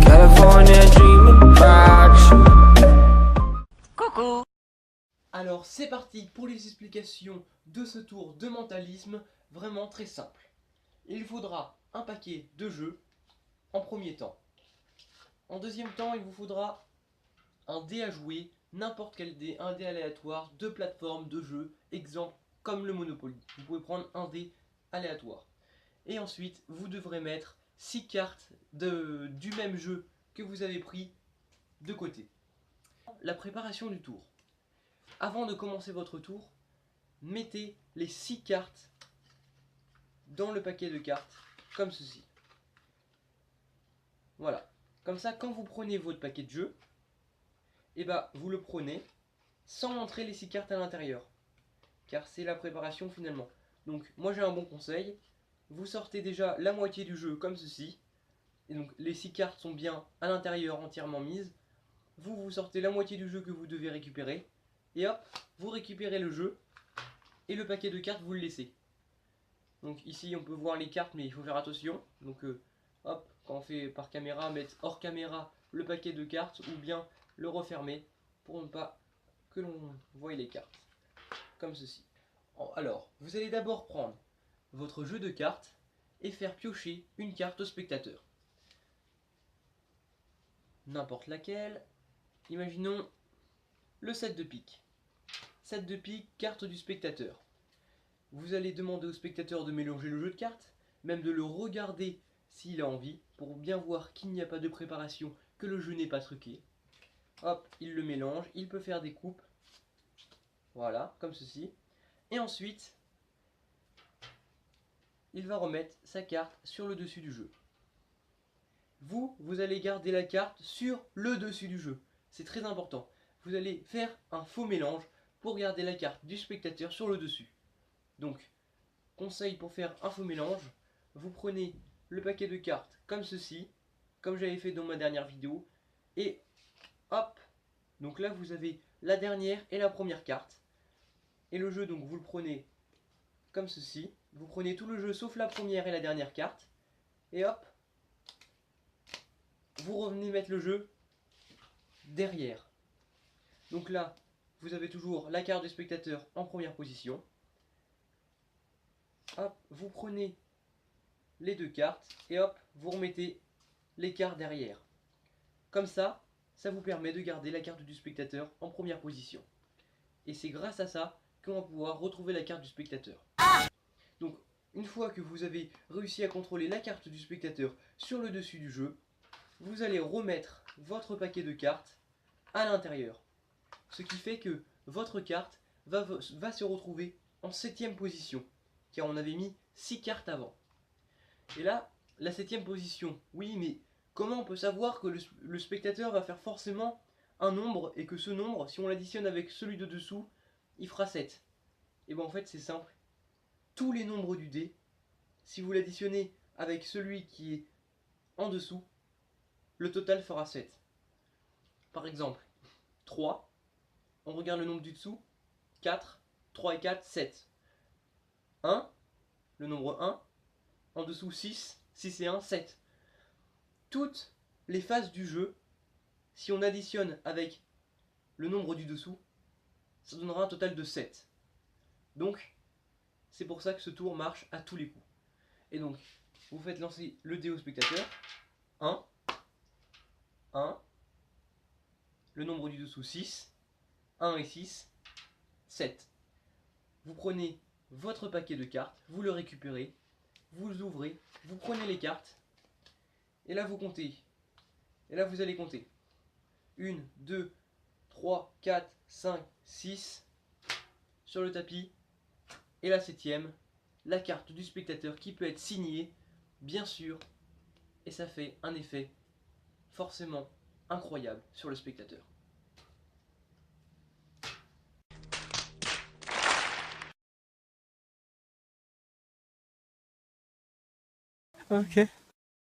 California dreaming about you. Coucou. Alors c'est parti pour les explications de ce tour de mentalisme vraiment très simple. Il faudra un paquet de jeux en premier temps. En deuxième temps, il vous faudra un dé à jouer, n'importe quel dé, un dé aléatoire de plateforme, de jeu, exemple comme le Monopoly. Vous pouvez prendre un dé aléatoire. Et ensuite, vous devrez mettre 6 cartes du même jeu que vous avez pris de côté. La préparation du tour. Avant de commencer votre tour, mettez les 6 cartes dans le paquet de cartes, comme ceci. Voilà. Comme ça, quand vous prenez votre paquet de jeu, et vous le prenez sans montrer les 6 cartes à l'intérieur. Car c'est la préparation finalement. Donc, moi j'ai un bon conseil. Vous sortez déjà la moitié du jeu comme ceci. Et donc, les 6 cartes sont bien à l'intérieur entièrement mises. Vous sortez la moitié du jeu que vous devez récupérer. Et hop, vous récupérez le jeu. Et le paquet de cartes, vous le laissez. Donc ici, on peut voir les cartes, mais il faut faire attention. Donc hop, quand on fait par caméra, mettre hors caméra le paquet de cartes ou bien le refermer pour ne pas que l'on voie les cartes. Comme ceci. Alors, vous allez d'abord prendre votre jeu de cartes et faire piocher une carte au spectateur. N'importe laquelle. Imaginons le 7 de pique. 7 de pique, carte du spectateur. Vous allez demander au spectateur de mélanger le jeu de cartes, même de le regarder s'il a envie, pour bien voir qu'il n'y a pas de préparation, que le jeu n'est pas truqué. Hop, il le mélange, il peut faire des coupes. Voilà, comme ceci. Et ensuite, il va remettre sa carte sur le dessus du jeu. Vous allez garder la carte sur le dessus du jeu. C'est très important. Vous allez faire un faux mélange pour garder la carte du spectateur sur le dessus. Donc, conseil pour faire un faux mélange, vous prenez le paquet de cartes comme ceci, comme j'avais fait dans ma dernière vidéo, et hop, donc là vous avez la dernière et la première carte, et le jeu donc vous le prenez comme ceci, vous prenez tout le jeu sauf la première et la dernière carte, et hop, vous revenez mettre le jeu derrière. Donc là, vous avez toujours la carte du spectateur en première position. Hop, vous prenez les deux cartes et hop, vous remettez les cartes derrière. Comme ça, ça vous permet de garder la carte du spectateur en première position. Et c'est grâce à ça qu'on va pouvoir retrouver la carte du spectateur. Donc, une fois que vous avez réussi à contrôler la carte du spectateur sur le dessus du jeu, vous allez remettre votre paquet de cartes à l'intérieur. Ce qui fait que votre carte va se retrouver en 7ème position. Car on avait mis 6 cartes avant. Et là, la 7ème position, oui, mais comment on peut savoir que le spectateur va faire forcément un nombre et que ce nombre, si on l'additionne avec celui de dessous, il fera 7? Et bien en fait c'est simple. Tous les nombres du dé, si vous l'additionnez avec celui qui est en dessous, le total fera 7. Par exemple, 3, on regarde le nombre du dessous, 4, 3 et 4, 7. 1, le nombre 1, en dessous 6, 6 et 1, 7. Toutes les phases du jeu, si on additionne avec le nombre du dessous, ça donnera un total de 7. Donc, c'est pour ça que ce tour marche à tous les coups. Et donc, vous faites lancer le dé au spectateur. 1, 1, le nombre du dessous 6, 1 et 6, 7. Vous prenez votre paquet de cartes, vous le récupérez, vous ouvrez, vous prenez les cartes, et là vous comptez. Et là vous allez compter. 1, 2, 3, 4, 5, 6 sur le tapis. Et la 7ème, la carte du spectateur qui peut être signée, bien sûr. Et ça fait un effet forcément incroyable sur le spectateur. Ok.